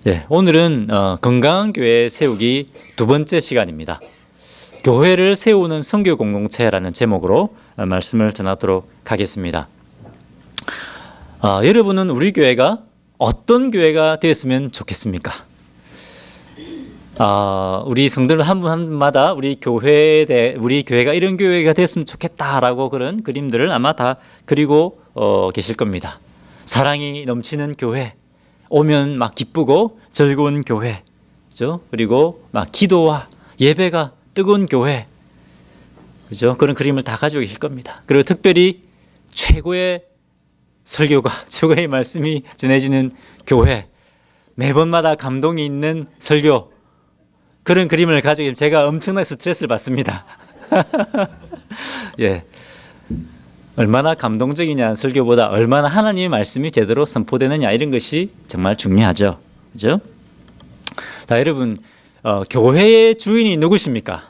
네, 오늘은 건강한 교회 세우기 두 번째 시간입니다. 교회를 세우는 선교 공동체라는 제목으로 말씀을 전하도록 하겠습니다. 여러분은 우리 교회가 어떤 교회가 되었으면 좋겠습니까? 우리 성도들 한 분 한 분마다 우리 교회가 이런 교회가 됐으면 좋겠다라고 그런 그림들을 아마 다 그리고 계실 겁니다. 사랑이 넘치는 교회, 오면 막 기쁘고 즐거운 교회, 그죠? 그리고 막 기도와 예배가 뜨거운 교회, 그죠? 그런 그림을 다 가지고 계실 겁니다. 그리고 특별히 최고의 설교가, 최고의 말씀이 전해지는 교회, 매번마다 감동이 있는 설교, 그런 그림을 가지고 계시면 제가 엄청나게 스트레스를 받습니다. 예. 얼마나 감동적이냐 설교보다 얼마나 하나님의 말씀이 제대로 선포되느냐 이런 것이 정말 중요하죠. 그죠? 자, 여러분, 교회의 주인이 누구십니까?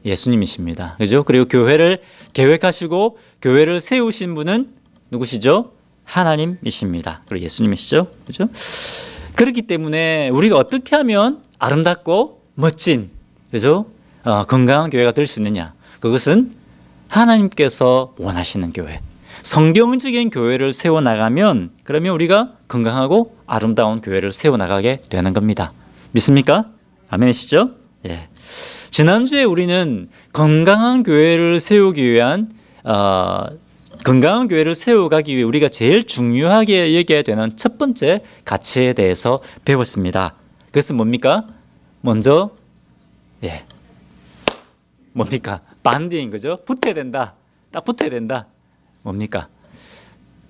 예수님이십니다. 그죠? 그리고 교회를 계획하시고 교회를 세우신 분은 누구시죠? 하나님이십니다. 그리고 예수님이시죠. 그죠? 그렇기 때문에 우리가 어떻게 하면 아름답고 멋진, 그죠? 건강한 교회가 될 수 있느냐? 그것은 하나님께서 원하시는 교회, 성경적인 교회를 세워나가면 그러면 우리가 건강하고 아름다운 교회를 세워나가게 되는 겁니다. 믿습니까? 아멘이시죠? 예. 지난주에 우리는 건강한 교회를 세우기 위한 건강한 교회를 세워가기 위해 우리가 제일 중요하게 여겨야 되는 첫 번째 가치에 대해서 배웠습니다. 그것은 뭡니까? 먼저 뭡니까? 반디인 거죠. 붙어야 된다. 딱 붙어야 된다. 뭡니까?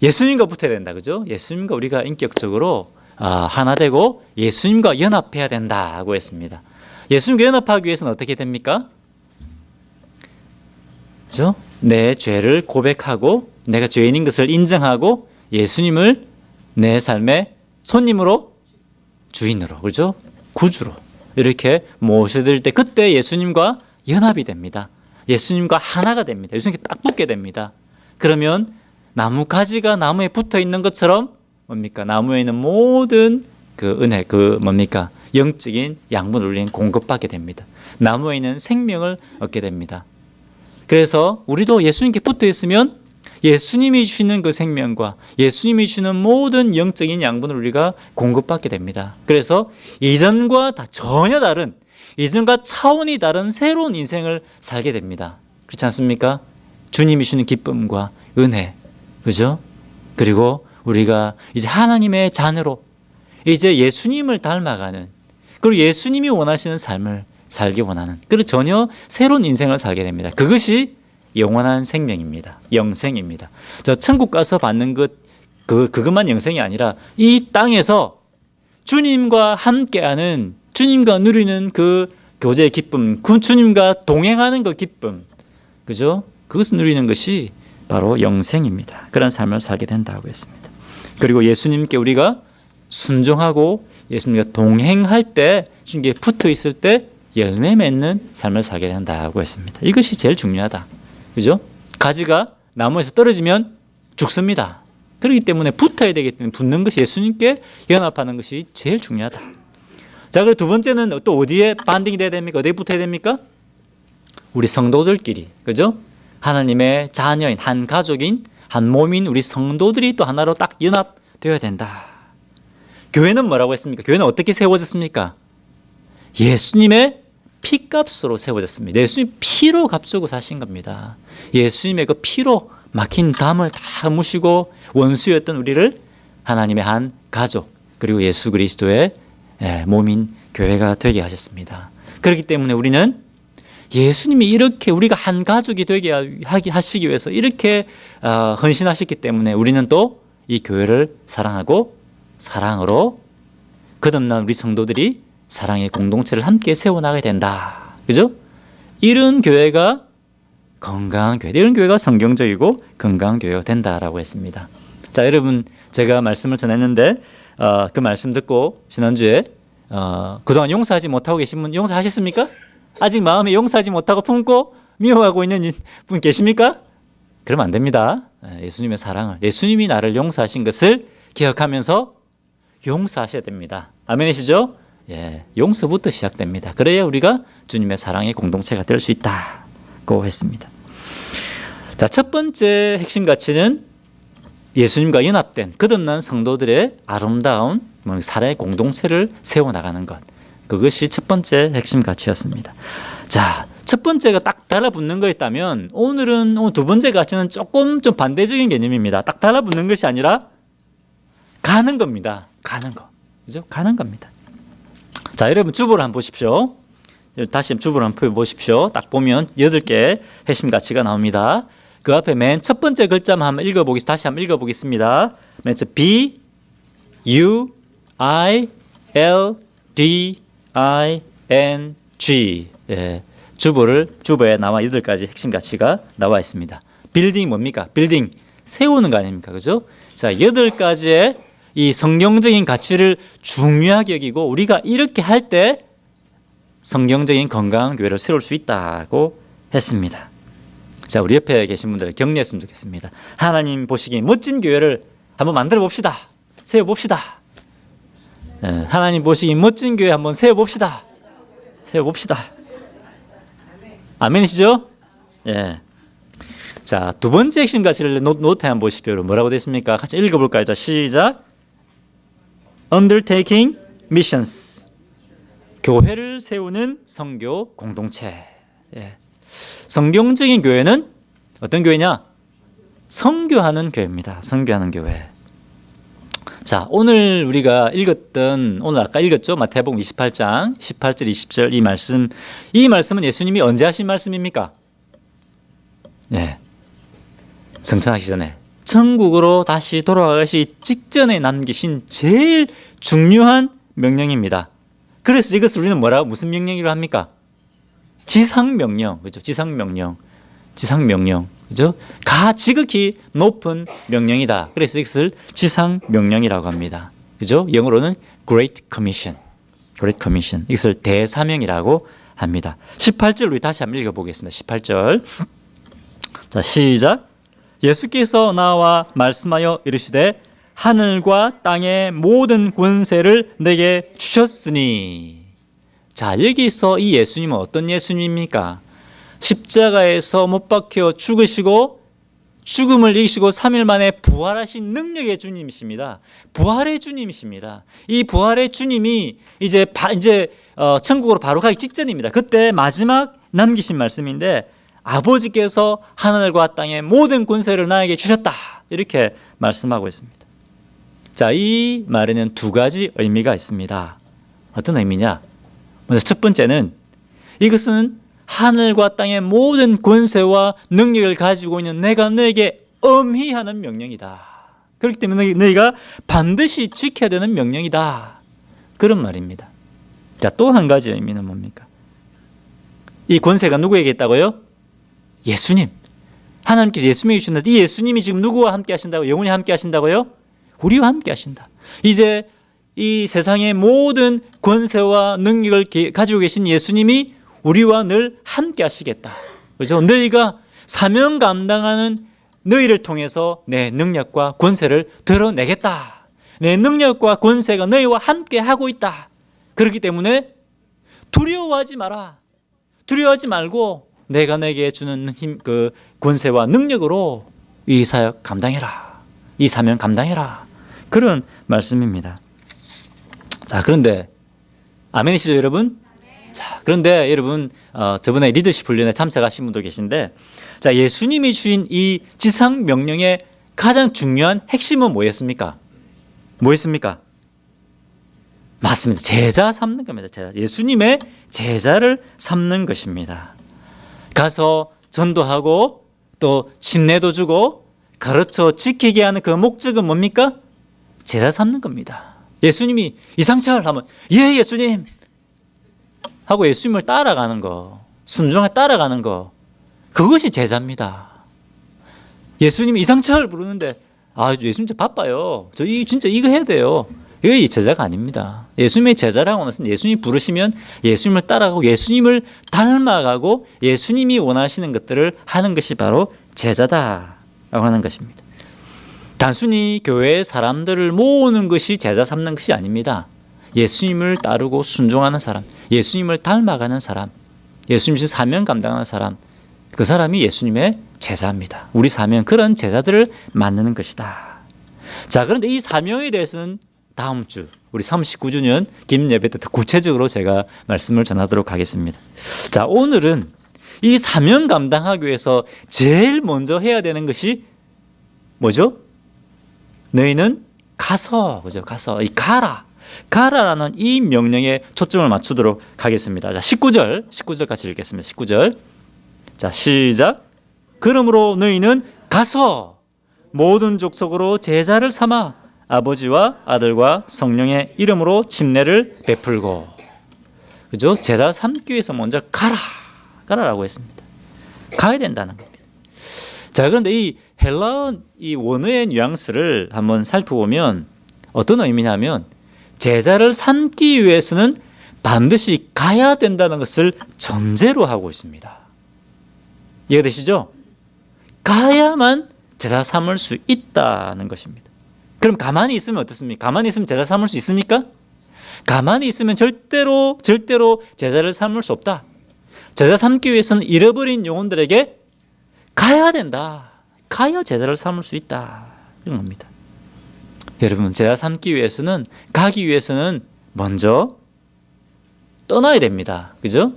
예수님과 붙어야 된다. 그죠? 예수님과 우리가 인격적으로 하나 되고 예수님과 연합해야 된다고 했습니다. 예수님과 연합하기 위해서는 어떻게 됩니까? 그죠? 내 죄를 고백하고 내가 죄인인 것을 인정하고 예수님을 내 삶의 손님으로, 주인으로, 그죠? 구주로 이렇게 모셔들 때 그때 예수님과 연합이 됩니다. 예수님과 하나가 됩니다. 예수님께 딱 붙게 됩니다. 그러면 나무 가지가 나무에 붙어 있는 것처럼 뭡니까? 나무에 있는 모든 그 은혜, 그 뭡니까? 영적인 양분을 우리는 공급받게 됩니다. 나무에 있는 생명을 얻게 됩니다. 그래서 우리도 예수님께 붙어 있으면 예수님이 주시는 그 생명과 예수님이 주시는 모든 영적인 양분을 우리가 공급받게 됩니다. 그래서 이전과 전혀 다른, 이전과 차원이 다른 새로운 인생을 살게 됩니다. 그렇지 않습니까? 주님이 주시는 기쁨과 은혜, 그죠? 그리고 우리가 이제 하나님의 자녀로 이제 예수님을 닮아가는, 그리고 예수님이 원하시는 삶을 살기 원하는, 그리고 전혀 새로운 인생을 살게 됩니다. 그것이 영원한 생명입니다. 영생입니다. 저 천국 가서 받는 그것만 영생이 아니라 이 땅에서 주님과 함께하는, 주님과 누리는 그 교제의 기쁨, 주님과 동행하는 그 기쁨, 그죠? 그것을 누리는 것이 바로 영생입니다. 그런 삶을 살게 된다고 했습니다. 그리고 예수님께 우리가 순종하고 예수님과 동행할 때, 주님께 붙어 있을 때 열매 맺는 삶을 살게 된다고 했습니다. 이것이 제일 중요하다. 그죠? 가지가 나무에서 떨어지면 죽습니다. 그렇기 때문에 붙어야 되기 때문에 붙는 것이, 예수님께 연합하는 것이 제일 중요하다. 자, 그리고 두 번째는 또 어디에 반딩이 돼야 됩니까? 어디에 붙어야 됩니까? 우리 성도들끼리, 그죠? 하나님의 자녀인, 한 가족인, 한 몸인 우리 성도들이 또 하나로 딱 연합되어야 된다. 교회는 뭐라고 했습니까? 교회는 어떻게 세워졌습니까? 예수님의 피값으로 세워졌습니다. 예수님 피로 값주고 사신 겁니다. 예수님의 그 피로 막힌 담을 다 무시고 원수였던 우리를 하나님의 한 가족, 그리고 예수 그리스도의 몸인 교회가 되게 하셨습니다. 그렇기 때문에 우리는 예수님이 이렇게 우리가 한 가족이 되게 하시기 위해서 이렇게 헌신하셨기 때문에 우리는 또 이 교회를 사랑하고 사랑으로 거듭난 우리 성도들이 사랑의 공동체를 함께 세워나가야 된다. 그죠? 이런 교회가 건강한 교회, 이런 교회가 성경적이고 건강한 교회가 된다라고 했습니다. 자, 여러분, 제가 말씀을 전했는데 그 말씀 듣고 지난주에 그동안 용서하지 못하고 계신 분 용서하셨습니까? 아직 마음에 용서하지 못하고 품고 미워하고 있는 분 계십니까? 그러면 안 됩니다. 예수님의 사랑을, 예수님이 나를 용서하신 것을 기억하면서 용서하셔야 됩니다. 아멘이시죠? 예, 용서부터 시작됩니다. 그래야 우리가 주님의 사랑의 공동체가 될 수 있다고 했습니다. 자, 첫 번째 핵심 가치는 예수님과 연합된 거듭난 성도들의 아름다운 사랑의 공동체를 세워나가는 것. 그것이 첫 번째 핵심 가치였습니다. 자, 첫 번째가 딱 달라붙는 거 있다면 오늘 두 번째 가치는 조금 좀 반대적인 개념입니다. 딱 달라붙는 것이 아니라 가는 겁니다. 가는 거. 그죠? 가는 겁니다. 자, 여러분 주보를 한번 보십시오. 다시 주보를 한번 보십시오. 딱 보면 8개 핵심 가치가 나옵니다. 그 앞에 맨 첫 번째 글자만 한번 다시 한번 읽어보겠습니다. 맨 첫 B, U, I, L, D, I, N, G. 예, 주보에 나와 8가지 핵심 가치가 나와 있습니다. 빌딩 뭡니까? 빌딩 세우는 거 아닙니까? 그죠? 자, 8가지의 이 성경적인 가치를 중요하게 여기고 우리가 이렇게 할 때 성경적인 건강한 교회를 세울 수 있다고 했습니다. 자, 우리 옆에 계신 분들 격려했으면 좋겠습니다. 하나님 보시기에 멋진 교회를 한번 만들어 봅시다. 세워 봅시다. 하나님 보시기에 멋진 교회 한번 세워 봅시다. 세워 봅시다. 아멘이시죠? 예. 자, 두 번째 핵심 가치를 노트에 한번 보십시오. 뭐라고 되어 있습니까? 같이 읽어볼까요? 자, 시작. Undertaking missions. 교회를 세우는 선교 공동체. 예. 성경적인 교회는 어떤 교회냐? 선교하는 교회입니다. 선교하는 교회. 자, 오늘 우리가 오늘 아까 읽었죠? 마태복음 28장 18절 20절 이 말씀은 예수님이 언제 하신 말씀입니까? 네. 성천하기 전에 천국으로 다시 돌아가시 직전에 남기신 제일 중요한 명령입니다. 그래서 이것을 우리는 무슨 명령이라고 합니까? 지상명령. 그죠? 지상명령. 그죠? 지극히 높은 명령이다. 그래서 이것을 지상명령이라고 합니다. 그죠? 영어로는 Great Commission. 이것을 대사명이라고 합니다. 18절 우리 다시 한번 읽어보겠습니다. 18절. 자, 시작. 예수께서 나와 말씀하여 이르시되 하늘과 땅의 모든 권세를 내게 주셨으니. 자, 여기서 이 예수님은 어떤 예수님입니까? 십자가에서 못 박혀 죽으시고 죽음을 이기시고 3일 만에 부활하신 능력의 주님이십니다. 부활의 주님이십니다. 이 부활의 주님이 이제 천국으로 바로 가기 직전입니다. 그때 마지막 남기신 말씀인데 아버지께서 하늘과 땅의 모든 권세를 나에게 주셨다. 이렇게 말씀하고 있습니다. 자, 이 말에는 두 가지 의미가 있습니다. 어떤 의미냐? 먼저 첫 번째는 이것은 하늘과 땅의 모든 권세와 능력을 가지고 있는 내가 너에게 엄히 하는 명령이다. 그렇기 때문에 너희가 반드시 지켜야 되는 명령이다. 그런 말입니다. 자, 또 한 가지 의미는 뭡니까? 이 권세가 누구에게 있다고요? 예수님. 하나님께서 예수님이 주셨는데 이 예수님이 지금 누구와 함께 하신다고요? 영원히 함께 하신다고요? 우리와 함께 하신다. 이제 이 세상의 모든 권세와 능력을 가지고 계신 예수님이 우리와 늘 함께 하시겠다. 그렇죠? 너희가 사명 감당하는 너희를 통해서 내 능력과 권세를 드러내겠다. 내 능력과 권세가 너희와 함께 하고 있다. 그렇기 때문에 두려워하지 마라. 두려워하지 말고 내가 내게 주는 권세와 능력으로 이 사역 감당해라. 이 사명 감당해라. 그런 말씀입니다. 자, 그런데 아멘이시죠, 여러분? 자, 그런데 여러분 저번에 리더십 훈련에 참석하신 분도 계신데, 자, 예수님이 주신 이 지상 명령의 가장 중요한 핵심은 뭐였습니까? 뭐였습니까? 맞습니다. 제자 삼는 겁니다. 예수님의 제자를 삼는 것입니다. 가서 전도하고 또 침례도 주고 가르쳐 지키게 하는 그 목적은 뭡니까? 제자 삼는 겁니다. 예수님이 이상철 하면 예, 예수님 하고 예수님을 따라가는 거, 순종하게 따라가는 거, 그것이 제자입니다. 예수님이 이상철 부르는데 예수님 진짜 바빠요. 진짜 이거 해야 돼요. 이게 제자가 아닙니다. 예수님의 제자라고 하는 것은 예수님이 부르시면 예수님을 따라가고 예수님을 닮아가고 예수님이 원하시는 것들을 하는 것이 바로 제자다라고 하는 것입니다. 단순히 교회의 사람들을 모으는 것이 제자 삼는 것이 아닙니다. 예수님을 따르고 순종하는 사람, 예수님을 닮아가는 사람, 예수님 사명 감당하는 사람, 그 사람이 예수님의 제자입니다. 우리 사명 그런 제자들을 만드는 것이다. 자, 그런데 이 사명에 대해서는 다음 주 우리 39주년 김예배 때 더 구체적으로 제가 말씀을 전하도록 하겠습니다. 자, 오늘은 이 사명 감당하기 위해서 제일 먼저 해야 되는 것이 뭐죠? 너희는 가서, 그죠? 가서, 이 가라라는 이 명령에 초점을 맞추도록 하겠습니다. 자, 19절 같이 읽겠습니다. 19절. 자, 시작. 그러므로 너희는 가서 모든 족속으로 제자를 삼아 아버지와 아들과 성령의 이름으로 침례를 베풀고, 그죠? 제자 삼기 위해서 먼저 가라라고 했습니다. 가야 된다는 겁니다. 자, 그런데 이 헬라어 이 원어의 뉘앙스를 한번 살펴보면 어떤 의미냐면 제자를 삼기 위해서는 반드시 가야 된다는 것을 전제로 하고 있습니다. 이해되시죠? 가야만 제자 삼을 수 있다는 것입니다. 그럼 가만히 있으면 어떻습니까? 가만히 있으면 제자 삼을 수 있습니까? 가만히 있으면 절대로 제자를 삼을 수 없다. 제자 삼기 위해서는 잃어버린 영혼들에게 가야 된다. 가야 제자를 삼을 수 있다. 이런 겁니다. 여러분, 제자 삼기 위해서는, 가기 위해서는 먼저 떠나야 됩니다. 그죠?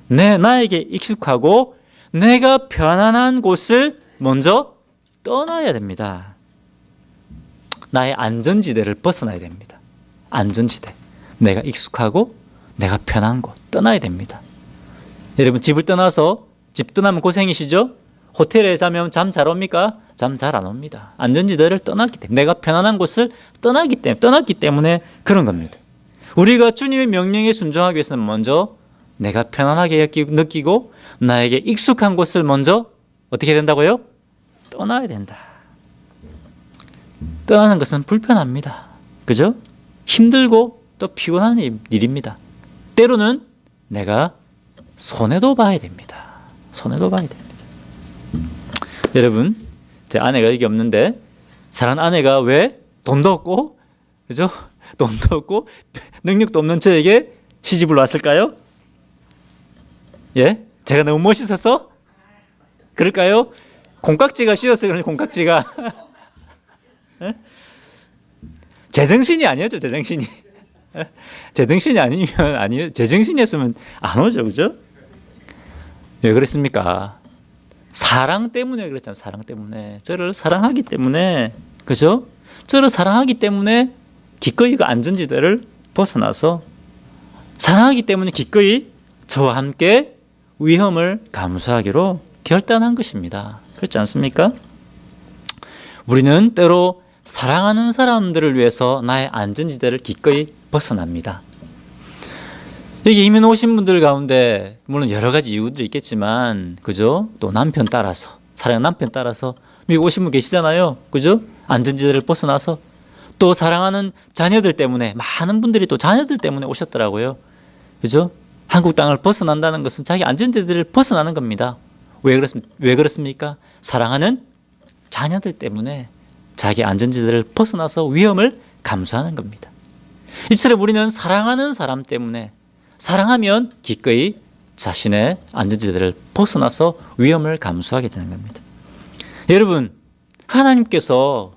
나에게 익숙하고 내가 편안한 곳을 먼저 떠나야 됩니다. 나의 안전지대를 벗어나야 됩니다. 안전지대. 내가 익숙하고 내가 편한 곳 떠나야 됩니다. 여러분, 집을 떠나서, 집 떠나면 고생이시죠? 호텔에 자면 잠 잘 옵니까? 잠 잘 안 옵니다. 안전지대를 떠났기 때문에, 내가 편안한 곳을 떠났기 때문에 그런 겁니다. 우리가 주님의 명령에 순종하기 위해서는 먼저 내가 편안하게 느끼고 나에게 익숙한 곳을 먼저 어떻게 해야 된다고요? 떠나야 된다. 떠나는 것은 불편합니다. 그죠? 힘들고 또 피곤한 일입니다. 때로는 내가 손해도 봐야 됩니다. 손해도 봐야 됩니다. 여러분, 제 아내가 여기 없는데 사랑하는 아내가 왜 돈도 없고, 그죠? 돈도 없고 능력도 없는 저에게 시집을 왔을까요? 예? 제가 너무 멋있어서? 그럴까요? 콩깍지가 씌었어요. 그러니 콩깍지가. 예? 제정신이 아니었죠. 제정신이. 제정신이 아니에요. 제정신이었으면 안 오죠. 그죠? 왜 그랬습니까? 사랑 때문에 그랬잖아요. 사랑 때문에. 저를 사랑하기 때문에. 그죠? 저를 사랑하기 때문에 기꺼이 그 안전지대를 벗어나서, 사랑하기 때문에 기꺼이 저와 함께 위험을 감수하기로 결단한 것입니다. 그렇지 않습니까? 우리는 때로 사랑하는 사람들을 위해서 나의 안전지대를 기꺼이 벗어납니다. 여기 이민 오신 분들 가운데 물론 여러 가지 이유들이 있겠지만, 그죠? 또 남편 따라서, 사랑하는 남편 따라서 미국 오신 분 계시잖아요. 그죠? 안전지대를 벗어나서, 또 사랑하는 자녀들 때문에, 많은 분들이 또 자녀들 때문에 오셨더라고요. 그죠? 한국 땅을 벗어난다는 것은 자기 안전지대를 벗어나는 겁니다. 왜 그렇습니까? 사랑하는 자녀들 때문에 자기 안전지대를 벗어나서 위험을 감수하는 겁니다. 이처럼 우리는 사랑하는 사람 때문에, 사랑하면 기꺼이 자신의 안전지대를 벗어나서 위험을 감수하게 되는 겁니다. 여러분, 하나님께서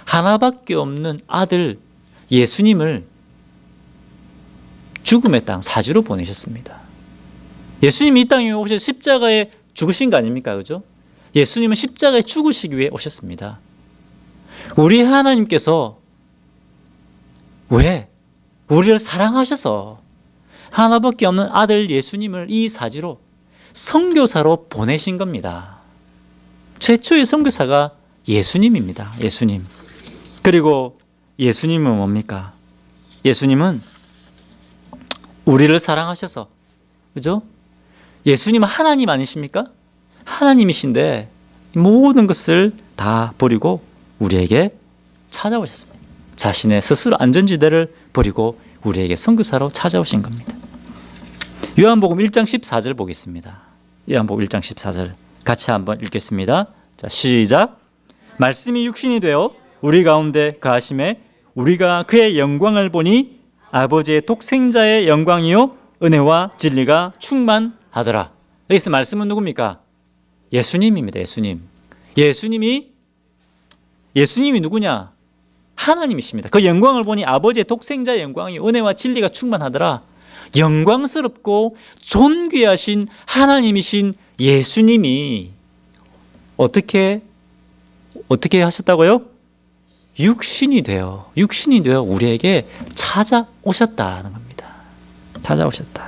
하나밖에 없는 아들 예수님을 죽음의 땅 사지로 보내셨습니다. 예수님이 이 땅에 오셔서 십자가에 죽으신 거 아닙니까? 그죠? 예수님은 십자가에 죽으시기 위해 오셨습니다. 우리 하나님께서 왜? 우리를 사랑하셔서 하나밖에 없는 아들 예수님을 이 사지로 선교사로 보내신 겁니다. 최초의 선교사가 예수님입니다. 예수님. 그리고 예수님은 뭡니까? 예수님은 우리를 사랑하셔서, 그죠? 예수님은 하나님 아니십니까? 하나님이신데 모든 것을 다 버리고 우리에게 찾아오셨습니다. 자신의 스스로 안전지대를 버리고 우리에게 선교사로 찾아오신 겁니다. 요한복음 1장 14절 보겠습니다. 요한복음 1장 14절 같이 한번 읽겠습니다. 자, 시작. 말씀이 육신이 되어 우리 가운데 거하심에 우리가 그의 영광을 보니 아버지의 독생자의 영광이요 은혜와 진리가 충만하더라. 여기서 말씀은 누굽니까? 예수님입니다. 예수님이 누구냐? 하나님이십니다. 그 영광을 보니 아버지의 독생자의 영광이 은혜와 진리가 충만하더라. 영광스럽고 존귀하신 하나님이신 예수님이 어떻게 하셨다고요? 육신이 되어 우리에게 찾아오셨다는 겁니다. 찾아오셨다.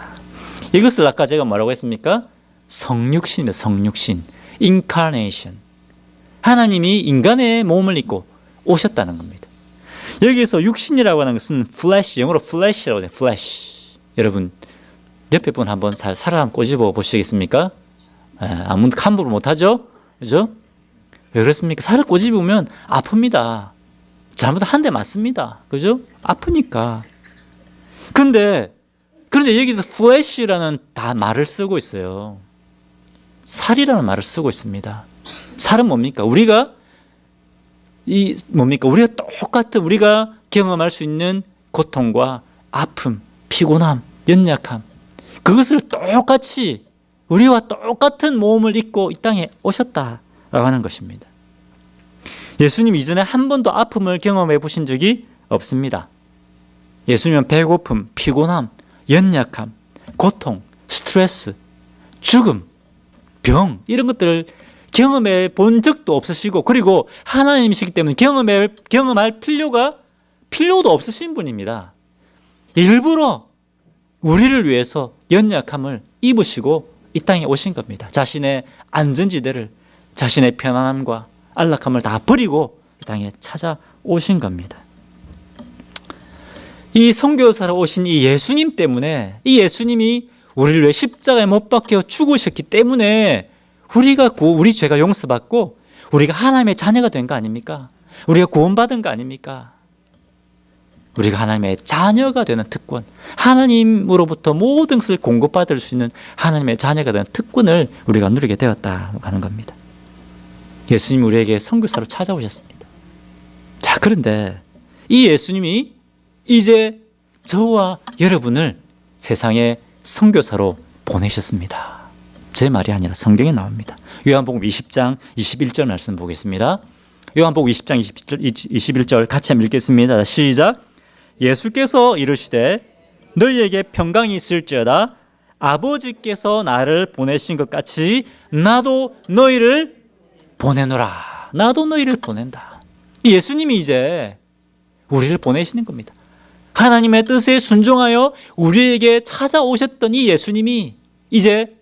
이것을 아까 제가 뭐라고 했습니까? 성육신입니다. 성육신. incarnation. 하나님이 인간의 몸을 입고 오셨다는 겁니다. 여기에서 육신이라고 하는 것은 flesh, 영어로 flesh라고 해요. flesh. 여러분 옆에 분 한번 잘 사람 꼬집어 보시겠습니까? 아무도 함부로 못하죠? 그죠? 왜 그렇습니까? 살을 꼬집으면 아픕니다. 잘못 한 대 맞습니다. 그죠? 아프니까. 그런데 여기서 flesh라는 말을 쓰고 있어요. 살이라는 말을 쓰고 있습니다. 살은 뭡니까? 우리가 똑같은 우리가 경험할 수 있는 고통과 아픔, 피곤함, 연약함, 그것을 똑같이 우리와 똑같은 몸을 입고 이 땅에 오셨다라고 하는 것입니다. 예수님 이전에 한 번도 아픔을 경험해 보신 적이 없습니다. 예수님은 배고픔, 피곤함, 연약함, 고통, 스트레스, 죽음, 병 이런 것들을 경험해 본 적도 없으시고, 그리고 하나님이시기 때문에 경험할 필요도 없으신 분입니다. 일부러 우리를 위해서 연약함을 입으시고 이 땅에 오신 겁니다. 자신의 안전지대를, 자신의 편안함과 안락함을 다 버리고 이 땅에 찾아오신 겁니다. 이 선교사로 오신 이 예수님 때문에, 이 예수님이 우리를 위해 십자가에 못 박혀 죽으셨기 때문에 우리 죄가 용서받고 우리가 하나님의 자녀가 된 거 아닙니까? 우리가 구원받은 거 아닙니까? 우리가 하나님의 자녀가 되는 특권, 하나님으로부터 모든 것을 공급받을 수 있는 하나님의 자녀가 되는 특권을 우리가 누리게 되었다고 하는 겁니다. 예수님이 우리에게 선교사로 찾아오셨습니다. 자, 그런데 이 예수님이 이제 저와 여러분을 세상에 선교사로 보내셨습니다. 제 말이 아니라 성경에 나옵니다. 요한복음 20장 21절 말씀 보겠습니다. 요한복음 20장 21절 같이 한번 읽겠습니다. 시작. 예수께서 이르시되 너희에게 평강이 있을지어다. 아버지께서 나를 보내신 것 같이 나도 너희를 보내노라. 나도 너희를 보낸다. 예수님이 이제 우리를 보내시는 겁니다. 하나님의 뜻에 순종하여 우리에게 찾아오셨던 이 예수님이 이제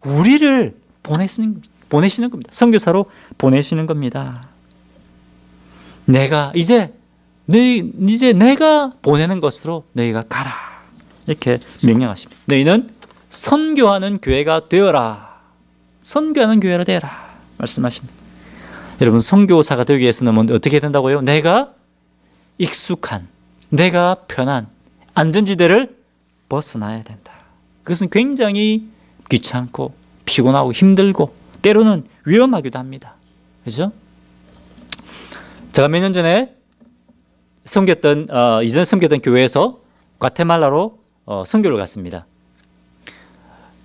우리를 보내시는 겁니다. 선교사로 보내시는 겁니다. 이제 내가 보내는 것으로 너희가 가라. 이렇게 명령하십니다. 너희는 선교하는 교회가 되어라. 선교하는 교회가 되어라. 말씀하십니다. 여러분, 선교사가 되기 위해서는 어떻게 된다고요? 내가 익숙한, 내가 편한 안전지대를 벗어나야 된다. 그것은 굉장히 귀찮고 피곤하고 힘들고 때로는 위험하기도 합니다. 그죠? 제가 몇 년 전에 이전에 섬겼던 교회에서 과테말라로 선교를 갔습니다.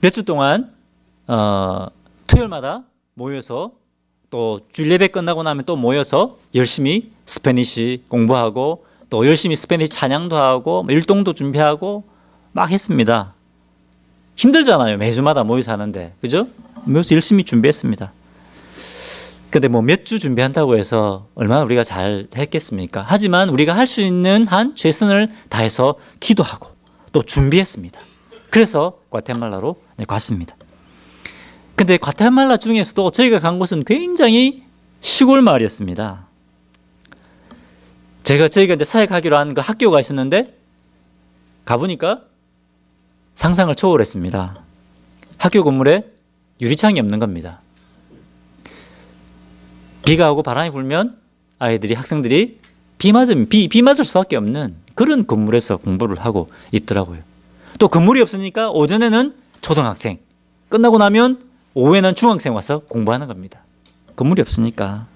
몇 주 동안 토요일마다 모여서 또 주일 예배 끝나고 나면 또 모여서 열심히 스페니시 공부하고 또 열심히 스페니시 찬양도 하고 일동도 준비하고 막 했습니다. 힘들잖아요. 매주마다 모여서 하는데. 그죠? 모여서 열심히 준비했습니다. 근데 몇 주 준비한다고 해서 얼마나 우리가 잘 했겠습니까? 하지만 우리가 할 수 있는 한 최선을 다해서 기도하고 또 준비했습니다. 그래서 과테말라로 갔습니다. 근데 과테말라 중에서도 저희가 간 곳은 굉장히 시골 마을이었습니다. 저희가 이제 사역하기로 한 그 학교가 있었는데 가보니까 상상을 초월했습니다. 학교 건물에 유리창이 없는 겁니다. 비가 오고 바람이 불면 학생들이 비 맞을 수밖에 없는 그런 건물에서 공부를 하고 있더라고요. 또 건물이 없으니까 오전에는 초등학생, 끝나고 나면 오후에는 중학생 와서 공부하는 겁니다. 건물이 없으니까.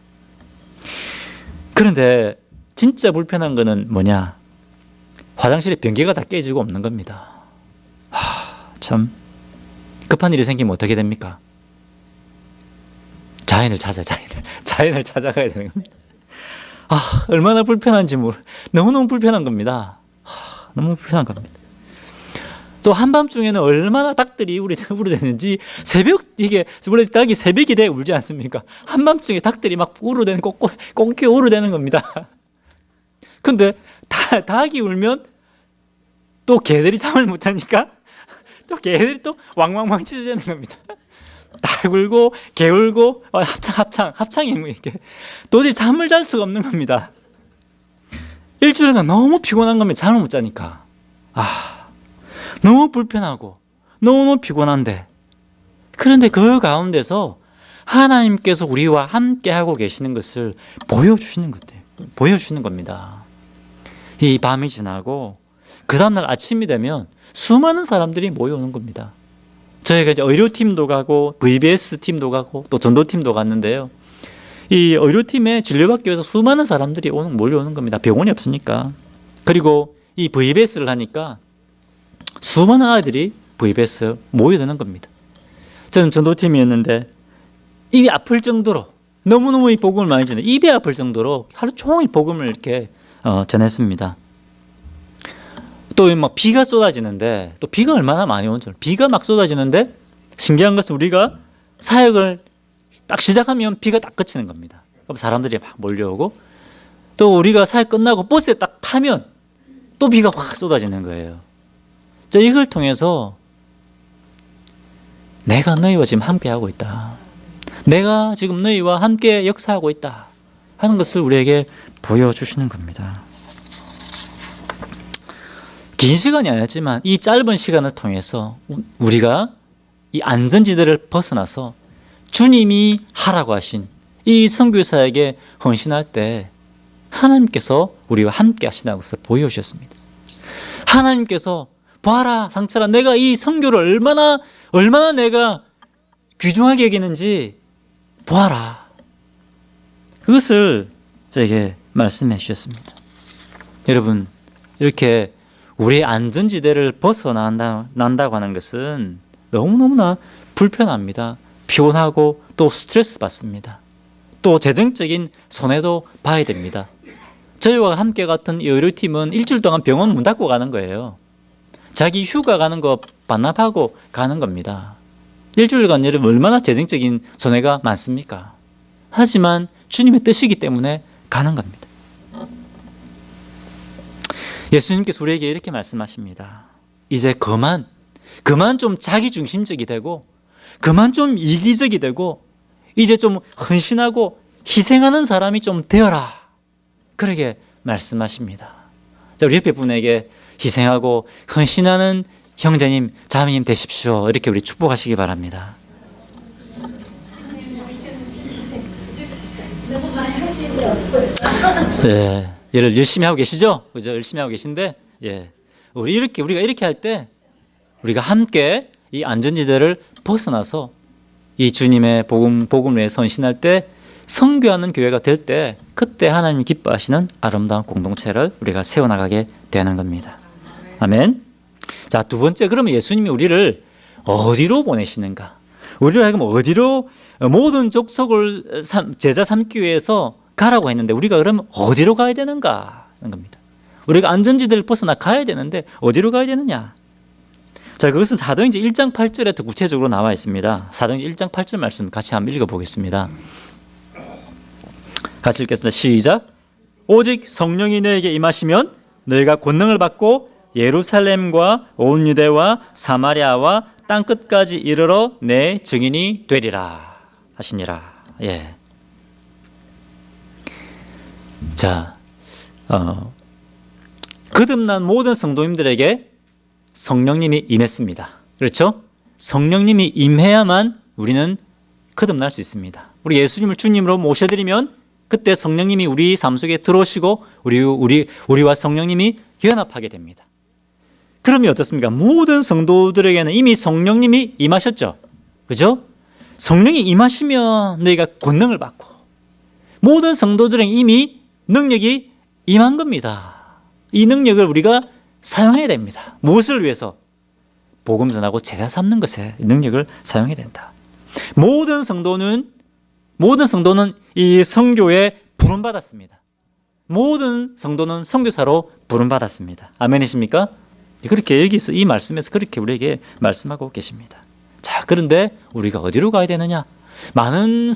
그런데 진짜 불편한 거는 뭐냐? 화장실에 변기가 다 깨지고 없는 겁니다. 참 급한 일이 생기면 어떻게 됩니까? 자연을 찾아가야 되는 겁니다. 얼마나 불편한지 너무너무 불편한 겁니다. 너무 불편한 겁니다. 또 한밤중에는 얼마나 닭들이 우르대는지 이게 원래 닭이 새벽이 돼 울지 않습니까? 한밤중에 닭들이 막 우르대는 꽁꽁 우르대는 겁니다. 근데 닭이 울면 또 개들이 잠을 못 자니까 또 개들이 또 왕왕왕 치저대는 겁니다. 닭 울고 개 울고 합창이 이렇게 도저히 잠을 잘 수가 없는 겁니다. 일주일간 너무 피곤한 겁니다. 잠을 못 자니까. 너무 불편하고 너무 피곤한데, 그런데 그 가운데서 하나님께서 우리와 함께 하고 계시는 것을 보여주시는 겁니다. 이 밤이 지나고 그 다음날 아침이 되면 수많은 사람들이 모여오는 겁니다. 저희가 이제 의료팀도 가고 VBS 팀도 가고 또 전도팀도 갔는데요. 이 의료팀에 진료받기 위해서 수많은 사람들이 몰려오는 겁니다. 병원이 없으니까. 그리고 이 VBS를 하니까 수많은 아이들이 VBS 모여드는 겁니다. 저는 전도팀이었는데 입이 아플 정도로 너무너무 이 복음을 많이 전해, 입이 아플 정도로 하루 종일 복음을 이렇게 전했습니다. 또 막 비가 쏟아지는데, 또 비가 얼마나 많이 오는지, 비가 막 쏟아지는데 신기한 것은 우리가 사역을 딱 시작하면 비가 딱 그치는 겁니다. 그럼 사람들이 막 몰려오고, 또 우리가 사역 끝나고 버스에 딱 타면 또 비가 확 쏟아지는 거예요. 이걸 통해서 내가 너희와 지금 함께하고 있다, 내가 지금 너희와 함께 역사하고 있다 하는 것을 우리에게 보여주시는 겁니다. 긴 시간이 아니었지만 이 짧은 시간을 통해서 우리가 이 안전지대를 벗어나서 주님이 하라고 하신 이 선교사에게 헌신할 때 하나님께서 우리와 함께 하신다는 것을 보여주셨습니다. 하나님께서 봐라 상철아, 내가 이 선교를 얼마나 내가 귀중하게 여기는지 보아라. 그것을 저에게 말씀해 주셨습니다. 여러분, 이렇게 우리의 안전지대를 벗어난다고 하는 것은 너무너무나 불편합니다. 피곤하고 또 스트레스 받습니다. 또 재정적인 손해도 봐야 됩니다. 저희와 함께 갔던 이 의료팀은 일주일 동안 병원 문 닫고 가는 거예요. 자기 휴가 가는 거 반납하고 가는 겁니다. 일주일간 여러분 얼마나 재정적인 손해가 많습니까? 하지만 주님의 뜻이기 때문에 가는 겁니다. 예수님께서 우리에게 이렇게 말씀하십니다. 이제 그만 좀 자기중심적이 되고, 그만 좀 이기적이 되고, 이제 좀 헌신하고 희생하는 사람이 좀 되어라. 그렇게 말씀하십니다. 자, 우리 옆에 분에게 희생하고 헌신하는 형제님, 자매님 되십시오. 이렇게 우리 축복하시기 바랍니다. 네, 일을 열심히 하고 계시죠? 그죠? 열심히 하고 계신데, 우리가 이렇게 할 때, 우리가 함께 이 안전지대를 벗어나서 이 주님의 복음을 위해 헌신할 때, 선교하는 교회가 될 때, 그때 하나님이 기뻐하시는 아름다운 공동체를 우리가 세워나가게 되는 겁니다. 아멘. 자, 두 번째, 그러면 예수님이 우리를 어디로 보내시는가? 우리를 하여금 어디로, 모든 족속을 제자 삼기 위해서 가라고 했는데 우리가 그러면 어디로 가야 되는가 하는 겁니다. 우리가 안전지대를 벗어나 가야 되는데 어디로 가야 되느냐? 자, 그것은 사도행전 1장 8절에 더 구체적으로 나와 있습니다. 사도행전 1장 8절 말씀 같이 한번 읽어보겠습니다. 같이 읽겠습니다. 시작. 오직 성령이 너에게 임하시면 너희가 권능을 받고 예루살렘과 온 유대와 사마리아와 땅끝까지 이르러 내 증인이 되리라 하시니라. 예. 자, 거듭난 모든 성도님들에게 성령님이 임했습니다. 그렇죠? 성령님이 임해야만 우리는 거듭날 수 있습니다. 우리 예수님을 주님으로 모셔드리면 그때 성령님이 우리 삶 속에 들어오시고 우리와 성령님이 연합하게 됩니다. 그러면 어떻습니까? 모든 성도들에게는 이미 성령님이 임하셨죠. 그죠? 성령이 임하시면 너희가 권능을 받고, 모든 성도들에게 이미 능력이 임한 겁니다. 이 능력을 우리가 사용해야 됩니다. 무엇을 위해서? 복음 전하고 제자 삼는 것에 능력을 사용해야 된다. 모든 성도는 이 선교에 부름받았습니다. 모든 성도는 선교사로 부름받았습니다. 아멘이십니까? 그렇게 여기서 이 말씀에서 그렇게 우리에게 말씀하고 계십니다. 자, 그런데 우리가 어디로 가야 되느냐? 많은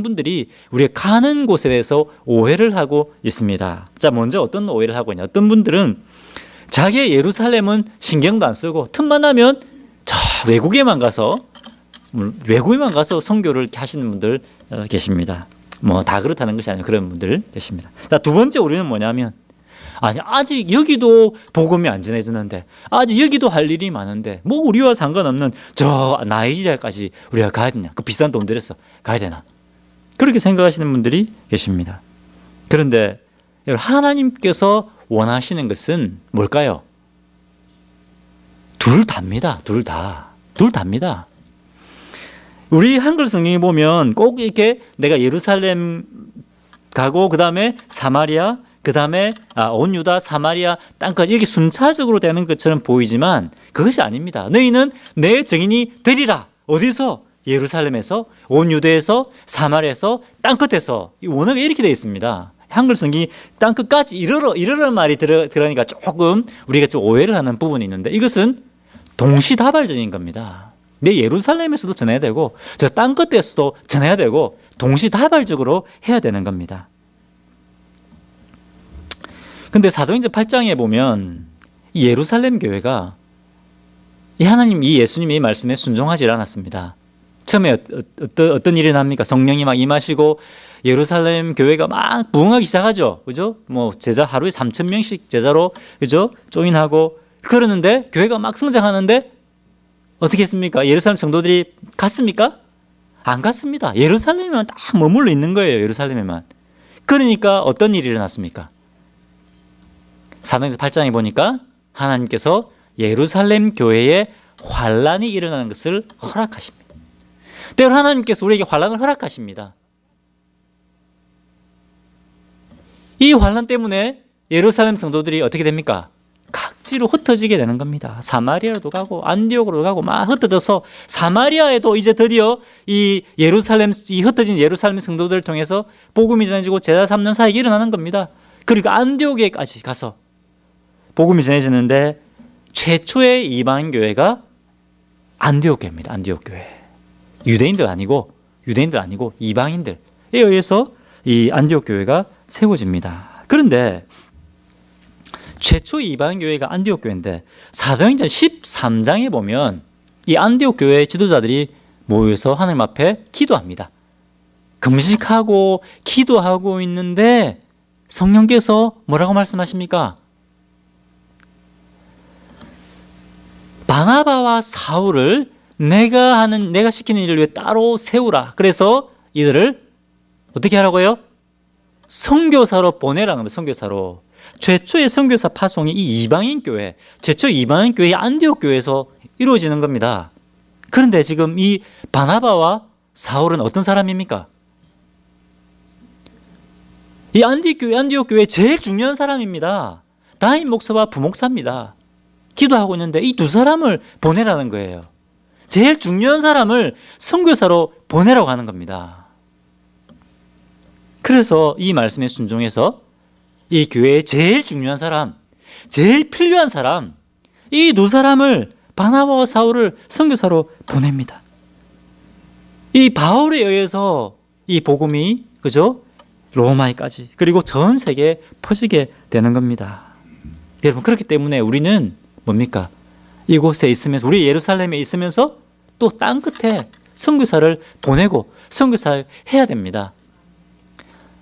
분들이 우리가 가는 곳에 대해서 오해를 하고 있습니다. 자, 먼저 어떤 오해를 하고 있냐? 어떤 분들은 자기의 예루살렘은 신경도 안 쓰고 틈만 나면 저 외국에만 가서 선교를 이렇게 하시는 분들 계십니다. 뭐 다 그렇다는 것이 아니고 그런 분들 계십니다. 자, 두 번째 오해는 뭐냐면 아니 아직 여기도 복음이 안 전해지는데 아직 여기도 할 일이 많은데 뭐 우리와 상관없는 저 나이지리아까지 우리가 가야 되냐? 그 비싼 돈 들여서 가야 되나? 그렇게 생각하시는 분들이 계십니다. 그런데 하나님께서 원하시는 것은 뭘까요? 둘 다입니다. 둘 다입니다. 우리 한글 성경에 보면 꼭 이렇게 내가 예루살렘 가고 그 다음에 사마리아 그 다음에 온 유다 사마리아 땅까지 이렇게 순차적으로 되는 것처럼 보이지만 그것이 아닙니다. 너희는 내 증인이 되리라. 어디서? 예루살렘에서, 온 유대에서, 사마리아에서, 땅끝에서. 이 원어가 이렇게 되어 있습니다. 한글 성경이 땅끝까지 이르러 말이 들어가니까 조금 우리가 좀 오해를 하는 부분이 있는데 이것은 동시다발적인 겁니다. 내 예루살렘에서도 전해야 되고 저 땅끝에서도 전해야 되고 동시다발적으로 해야 되는 겁니다. 근데 사도행전 8장에 보면 이 예루살렘 교회가 이 하나님, 이 예수님의 말씀에 순종하지 않았습니다. 처음에 어떤 일이 납니까? 성령이 막 임하시고 예루살렘 교회가 막 부흥하기 시작하죠. 그죠? 뭐 제자 하루에 3,000명씩 제자로 그죠? 조인하고 그러는데 교회가 막 성장하는데 어떻게 했습니까? 예루살렘 성도들이 갔습니까? 안 갔습니다. 예루살렘에만 딱 머물러 있는 거예요. 예루살렘에만. 그러니까 어떤 일이 일어났습니까? 사도행전 8장에 보니까 하나님께서 예루살렘 교회에 환란이 일어나는 것을 허락하십니다. 때로 하나님께서 우리에게 환란을 허락하십니다. 이 환란 때문에 예루살렘 성도들이 어떻게 됩니까? 각지로 흩어지게 되는 겁니다. 사마리아로도 가고 안디옥으로 가고 막 흩어져서 사마리아에도 이제 드디어 이 흩어진 예루살렘 성도들을 통해서 복음이 전해지고 제자 삼는 사역이 일어나는 겁니다. 그리고 안디옥에까지 가서 복음이 전해지는데 최초의 이방 교회가 안디옥 교회입니다. 안디옥 교회. 유대인들 아니고 이방인들에 의해서 이 안디옥 교회가 세워집니다. 그런데 최초 이방 교회가 안디옥 교회인데 사도행전 13장에 보면 이 안디옥 교회 지도자들이 모여서 하나님 앞에 기도합니다. 금식하고 기도하고 있는데 성령께서 뭐라고 말씀하십니까? 바나바와 사울을 내가 시키는 일을 위해 따로 세우라. 그래서 이들을 어떻게 하라고요? 선교사로 보내라는 겁니다. 선교사로. 최초의 선교사 파송이 이 이방인 교회, 최초 이방인 교회 안디옥 교회에서 이루어지는 겁니다. 그런데 지금 이 바나바와 사울은 어떤 사람입니까? 이 안디옥 교회 제일 중요한 사람입니다. 담임 목사와 부목사입니다. 기도하고 있는데 이 두 사람을 보내라는 거예요. 제일 중요한 사람을 선교사로 보내라고 하는 겁니다. 그래서 이 말씀에 순종해서 이 교회의 제일 중요한 사람, 제일 필요한 사람, 이 두 사람을 바나바와 사울을 선교사로 보냅니다. 이 바울에 의해서 이 복음이 그죠? 로마에까지 그리고 전 세계에 퍼지게 되는 겁니다. 여러분 그렇기 때문에 우리는 뭡니까? 이곳에 있으면서 우리 예루살렘에 있으면서 또 땅 끝에 선교사를 보내고 선교사를 해야 됩니다.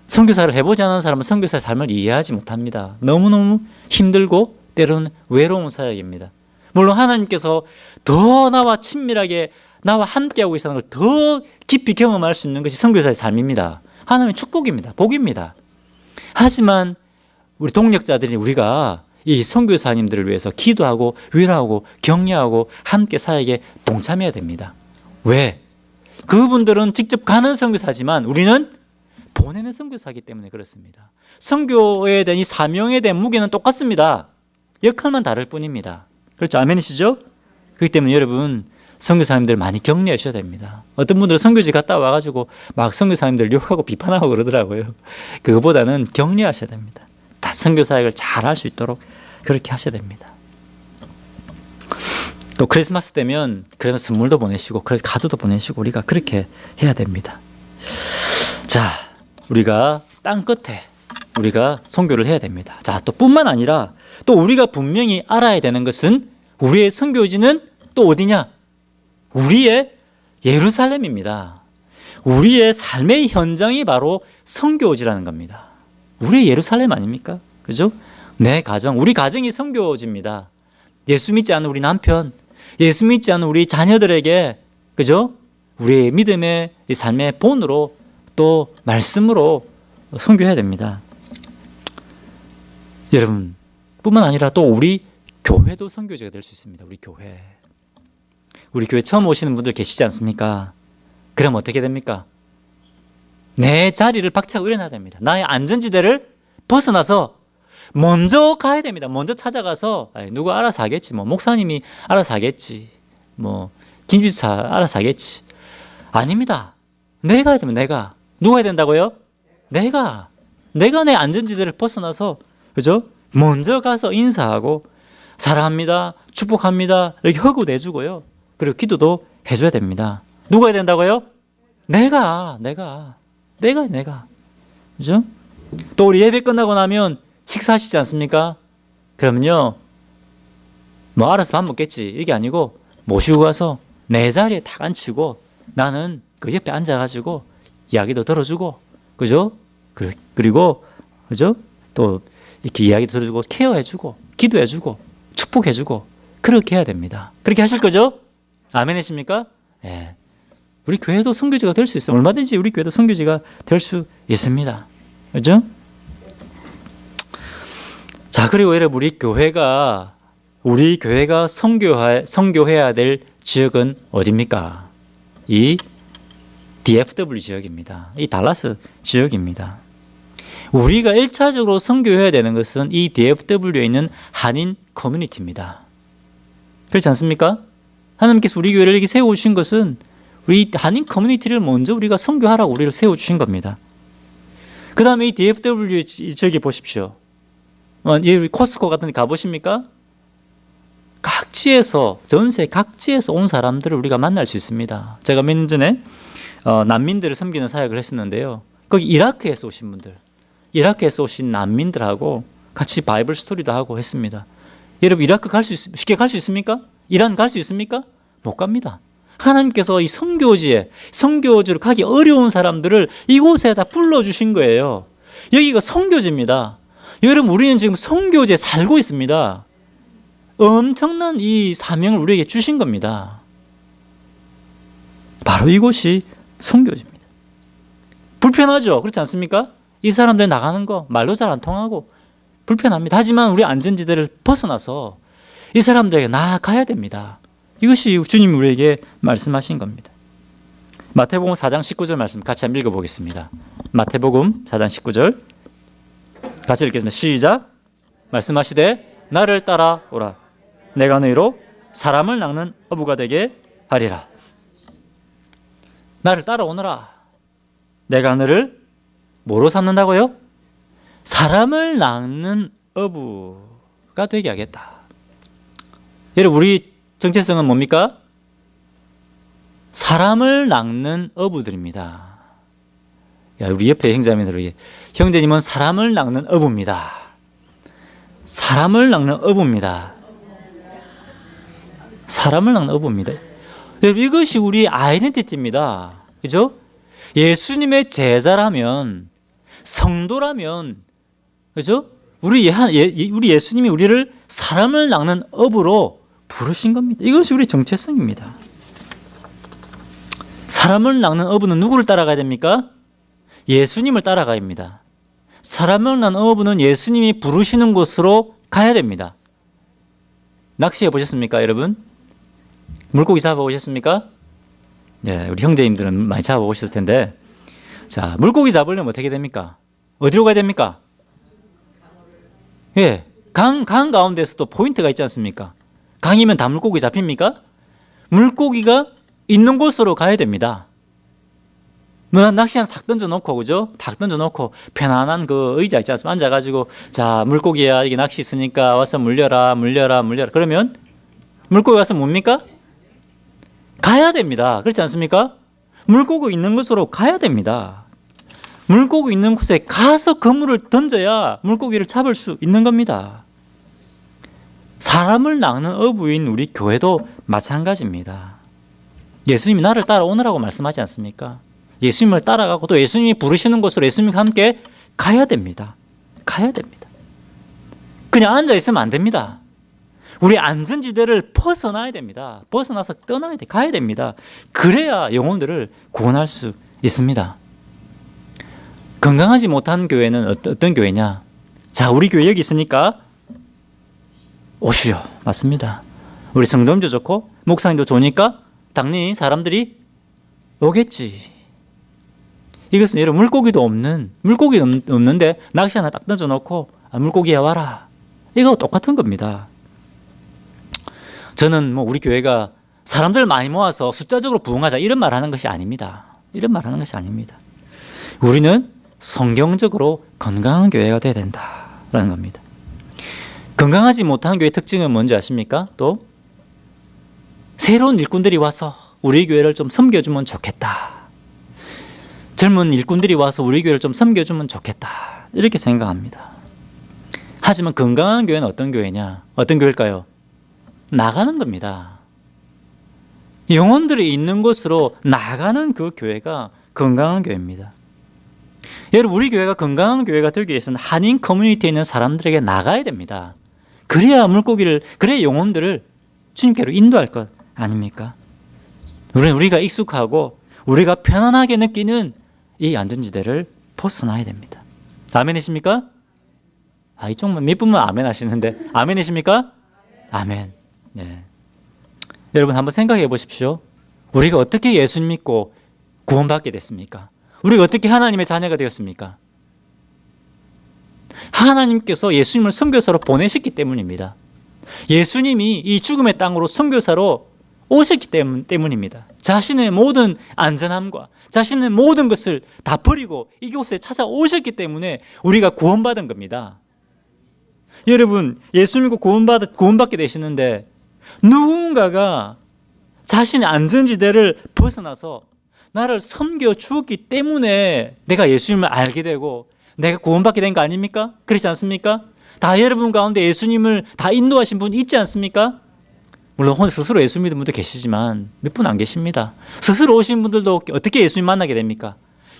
선교사를 해보지 않은 사람은 선교사의 삶을 이해하지 못합니다. 너무너무 힘들고 때로는 외로운 사역입니다. 물론 하나님께서 더 나와 친밀하게 나와 함께하고 계시는 걸 더 깊이 경험할 수 있는 것이 선교사의 삶입니다. 하나님의 축복입니다. 복입니다. 하지만 우리 동력자들이 우리가 이 선교사님들을 위해서 기도하고 위로하고 격려하고 함께 사역에 동참해야 됩니다. 왜? 그분들은 직접 가는 선교사지만 우리는 보내는 선교사이기 때문에 그렇습니다. 선교에 대한 이 사명에 대한 무게는 똑같습니다. 역할만 다를 뿐입니다. 그렇죠? 아멘이시죠? 그렇기 때문에 여러분 선교사님들 많이 격려하셔야 됩니다. 어떤 분들은 선교지 갔다 와가지고 막 선교사님들 욕하고 비판하고 그러더라고요. 그거보다는 격려하셔야 됩니다. 다 선교사역을 잘 할 수 있도록 그렇게 하셔야 됩니다. 또 크리스마스 되면 그런 선물도 보내시고 그래서 카드도 보내시고 우리가 그렇게 해야 됩니다. 자, 우리가 땅 끝에 우리가 선교를 해야 됩니다. 자, 또 뿐만 아니라 또 우리가 분명히 알아야 되는 것은 우리의 선교지는 또 어디냐? 우리의 예루살렘입니다. 우리의 삶의 현장이 바로 선교지라는 겁니다. 우리의 예루살렘 아닙니까? 그죠? 내 가정, 우리 가정이 선교지입니다. 예수 믿지 않는 우리 남편, 예수 믿지 않는 우리 자녀들에게, 그죠? 우리의 믿음의 이 삶의 본으로 또 말씀으로 선교해야 됩니다. 여러분, 뿐만 아니라 또 우리 교회도 선교지가 될 수 있습니다. 우리 교회. 우리 교회 처음 오시는 분들 계시지 않습니까? 그럼 어떻게 됩니까? 내 자리를 박차고 일어나야 됩니다. 나의 안전지대를 벗어나서 먼저 가야 됩니다. 먼저 찾아가서 누가 알아서 하겠지. 뭐 목사님이 알아서 하겠지. 뭐 김주사 알아서 하겠지. 아닙니다. 내가 해야 됩니다. 내가. 누가 해야 된다고요? 내가 내 안전지대를 벗어나서, 그죠? 먼저 가서 인사하고 사랑합니다. 축복합니다. 이렇게 허구 내주고요. 그리고 기도도 해줘야 됩니다. 누가 해야 된다고요? 내가. 그죠? 또 우리 예배 끝나고 나면 식사하시지 않습니까? 그럼요, 뭐 알아서 밥 먹겠지. 이게 아니고 모시고 가서 내 자리에 탁 앉히고 나는 그 옆에 앉아가지고 이야기도 들어주고, 그죠? 그리고, 그죠? 또 이렇게 이야기 들어주고 케어해주고 기도해주고 축복해주고 그렇게 해야 됩니다. 그렇게 하실 거죠? 아멘이십니까? 네. 우리 교회도 선교지가 될 수 있어요. 얼마든지 우리 교회도 선교지가 될 수 있습니다. 그죠? 자, 그리고 여러분, 우리 교회가 선교해야 될 지역은 어디입니까? 이 DFW 지역입니다. 이 달라스 지역입니다. 우리가 1차적으로 선교해야 되는 것은 이 DFW에 있는 한인 커뮤니티입니다. 그렇지 않습니까? 하나님께서 우리 교회를 이렇게 세워주신 것은 우리 한인 커뮤니티를 먼저 우리가 선교하라고 우리를 세워주신 겁니다. 그 다음에 이 DFW 저기 보십시오. 코스코 같은 데 가보십니까? 각지에서, 전세 각지에서 온 사람들을 우리가 만날 수 있습니다. 제가 몇 년 전에 난민들을 섬기는 사역을 했었는데요. 거기 이라크에서 오신 분들, 이라크에서 오신 난민들하고 같이 바이블 스토리도 하고 했습니다. 여러분, 이라크 쉽게 갈 수 있습니까? 이란 갈 수 있습니까? 못 갑니다. 하나님께서 이 선교지로 가기 어려운 사람들을 이곳에다 불러주신 거예요. 여기가 선교지입니다. 여러분, 우리는 지금 선교지에 살고 있습니다. 엄청난 이 사명을 우리에게 주신 겁니다. 바로 이곳이 선교지입니다. 불편하죠? 그렇지 않습니까? 이 사람들 나가는 거 말도 잘 안 통하고 불편합니다. 하지만 우리 안전지대를 벗어나서 이 사람들에게 나아가야 됩니다. 이것이 주님이 우리에게 말씀하신 겁니다. 마태복음 4장 19절 말씀 같이 한번 읽어보겠습니다. 마태복음 4장 19절 같이 읽겠습니다. 시작. 말씀하시되 나를 따라오라. 내가 너희로 사람을 낚는 어부가 되게 하리라. 나를 따라오너라. 내가 너를 뭐로 삼는다고요? 사람을 낚는 어부가 되게 하겠다. 여러분, 우리 정체성은 뭡니까? 사람을 낚는 어부들입니다. 우리 옆에 형제님들, 형제님은 사람을 낚는 어부입니다. 사람을 낚는 어부입니다. 사람을 낚는 어부입니다. 여러분, 이것이 우리의 아이덴티티입니다. 그죠? 예수님의 제자라면, 성도라면, 그죠? 우리 예수님이 우리를 사람을 낚는 어부로 부르신 겁니다. 이것이 우리 정체성입니다. 사람을 낚는 어부는 누구를 따라가야 됩니까? 예수님을 따라가야 합니다. 사람을 낚는 어부는 예수님이 부르시는 곳으로 가야 됩니다. 낚시해 보셨습니까, 여러분? 물고기 잡아보셨습니까? 네, 우리 형제님들은 많이 잡아보셨을 텐데, 자, 물고기 잡으려면 어떻게 됩니까? 어디로 가야 됩니까? 예, 강 가운데서도 포인트가 있지 않습니까? 강이면 다 물고기 잡힙니까? 물고기가 있는 곳으로 가야 됩니다. 낚시장 탁 던져놓고, 그죠? 탁 던져놓고, 편안한 그 의자 있지 않습니까? 앉아가지고, 자, 물고기야, 이게 낚시 있으니까 와서 물려라. 그러면, 물고기 와서 뭡니까? 가야 됩니다. 그렇지 않습니까? 물고기 있는 곳으로 가야 됩니다. 물고기 있는 곳에 가서 그물을 던져야 물고기를 잡을 수 있는 겁니다. 사람을 낚는 어부인 우리 교회도 마찬가지입니다. 예수님이 나를 따라오느라고 말씀하지 않습니까? 예수님을 따라가고 또 예수님이 부르시는 곳으로 예수님과 함께 가야 됩니다. 가야 됩니다. 그냥 앉아 있으면 안 됩니다. 우리 안전지대를 벗어나야 됩니다. 벗어나서 떠나야 돼. 가야 됩니다. 그래야 영혼들을 구원할 수 있습니다. 건강하지 못한 교회는 어떤 교회냐? 자, 우리 교회 여기 있으니까 오시오. 맞습니다. 우리 성도님도 좋고 목사님도 좋으니까 당연히 사람들이 오겠지. 이것은 여러분 물고기 없는데 낚시 하나 딱 던져놓고 물고기야 와라. 이거 똑같은 겁니다. 저는 우리 교회가 사람들 많이 모아서 숫자적으로 부흥하자 이런 말 하는 것이 아닙니다. 이런 말 하는 것이 아닙니다. 우리는 성경적으로 건강한 교회가 돼야 된다라는 겁니다. 건강하지 못한 교회의 특징은 뭔지 아십니까? 또 새로운 일꾼들이 와서 우리 교회를 좀 섬겨주면 좋겠다. 젊은 일꾼들이 와서 우리 교회를 좀 섬겨주면 좋겠다. 이렇게 생각합니다. 하지만 건강한 교회는 어떤 교회냐? 어떤 교회일까요? 나가는 겁니다. 영혼들이 있는 곳으로 나가는 그 교회가 건강한 교회입니다. 여러분, 우리 교회가 건강한 교회가 되기 위해서는 한인 커뮤니티에 있는 사람들에게 나가야 됩니다. 그래야 그래야 영혼들을 주님께로 인도할 것 아닙니까? 우리가 익숙하고 우리가 편안하게 느끼는 이 안전지대를 벗어나야 됩니다. 아멘이십니까? 이쪽만 몇 분만 아멘 하시는데 아멘이십니까? 아멘. 네. 여러분 한번 생각해 보십시오. 우리가 어떻게 예수님 믿고 구원받게 됐습니까? 우리가 어떻게 하나님의 자녀가 되었습니까? 하나님께서 예수님을 선교사로 보내셨기 때문입니다. 예수님이 이 죽음의 땅으로 선교사로 오셨기 때문입니다. 자신의 모든 안전함과 자신의 모든 것을 다 버리고 이곳에 찾아오셨기 때문에 우리가 구원받은 겁니다. 여러분, 예수 믿고 구원받게 되시는데 누군가가 자신의 안전지대를 벗어나서 나를 섬겨 주었기 때문에 내가 예수님을 알게 되고 내가 구원받게 된 거 아닙니까? 그렇지 않습니까? 다 여러분 가운데 예수님을 다 인도하신 분 있지 않습니까? 물론 혼자 스스로 예수 믿는 분도 계시지만 몇 분 안 계십니다. 스스로 오신 분들도 어떻게 예수님 만나게 됩니까?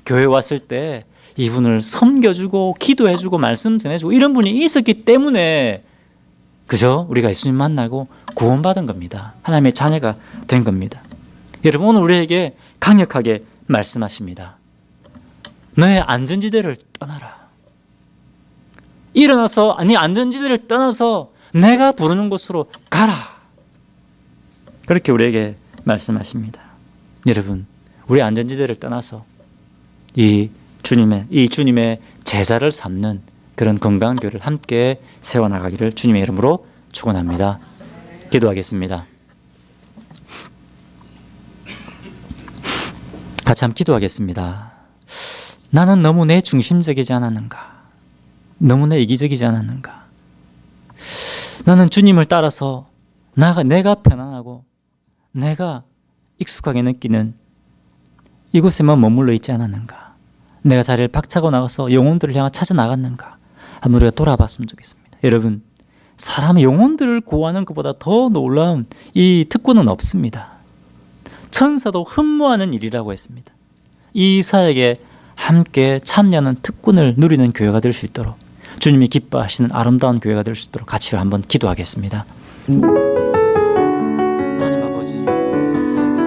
교회 왔을 때 이분을 섬겨주고 기도해주고 말씀 전해주고 이런 분이 있었기 때문에 그죠? 우리가 예수님 만나고 구원받은 겁니다. 하나님의 자녀가 된 겁니다. 여러분, 오늘 우리에게 강력하게 말씀하십니다. 너의 안전지대를 떠나라. 일어나서 안전지대를 떠나서 내가 부르는 곳으로 가라. 그렇게 우리에게 말씀하십니다. 여러분, 우리 안전지대를 떠나서 이 주님의 제자를 삼는 그런 건강한 교회를 함께 세워나가기를 주님의 이름으로 축원합니다. 기도하겠습니다. 같이 한번 기도하겠습니다. 나는 너무 내 중심적이지 않았는가? 너무 내 이기적이지 않았는가? 나는 주님을 따라서 내가 편안하고 내가 익숙하게 느끼는 이곳에만 머물러 있지 않았는가? 내가 자리를 박차고 나가서 영혼들을 향해 찾아 나갔는가? 한번 우리가 돌아봤으면 좋겠습니다. 여러분, 사람의 영혼들을 구하는 것보다 더 놀라운 이 특권은 없습니다. 천사도 흠모하는 일이라고 했습니다. 이 사역에 함께 참여하는 특권을 누리는 교회가 될 수 있도록 주님이 기뻐하시는 아름다운 교회가 될 수 있도록 같이 한번 기도하겠습니다. 하나님 아버지 감사합니다.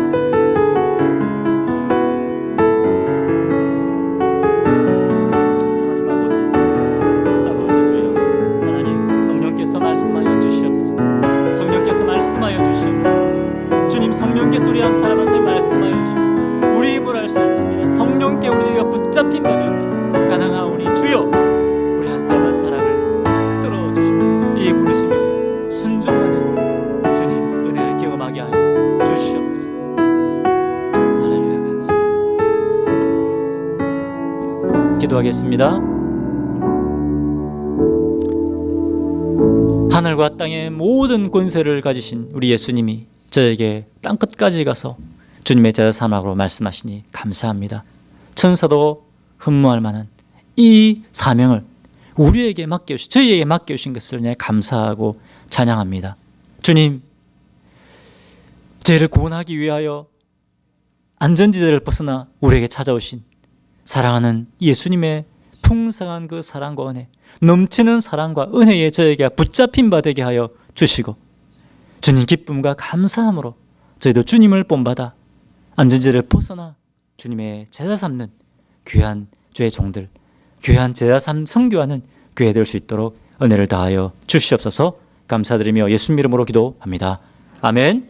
하나님 아버지 주여, 하나님 성령께서 말씀하여 주시옵소서. 성령께서 말씀하여 주시옵소서. 주님, 성령께서 우리 한 사람 한 사람 말씀하여 주십시오. 우리 힘으로 할 수 없습니다. 성령께 우리가 붙잡힌 받을 때 가능하오니 주여 우리 한 사람 한 사람을 붙들어 주시고 이 부르심에 순종하는 주님 은혜를 경험하게 하여 주시옵소서. 할렐루야. 감사합니다. 기도하겠습니다. 하늘과 땅의 모든 권세를 가지신 우리 예수님이 저에게 땅끝까지 가서 주님의 제자 삼으라고 말씀하시니 감사합니다. 천사도 흠모할 만한 이 사명을 우리에게 맡겨주신, 저희에게 맡겨주신 것을 내 감사하고 찬양합니다. 주님, 죄를 구원하기 위하여 안전지대를 벗어나 우리에게 찾아오신 사랑하는 예수님의 풍성한 그 사랑과 은혜, 넘치는 사랑과 은혜에 저에게 붙잡힌 바 되게 하여 주시고 주님 기쁨과 감사함으로 저희도 주님을 본받아 안전지대를 벗어나 주님의 제자 삼는 귀한 주의 종들, 귀한 제자 선교하는 교회 될 수 있도록 은혜를 다하여 주시옵소서. 감사드리며 예수 이름으로 기도합니다. 아멘.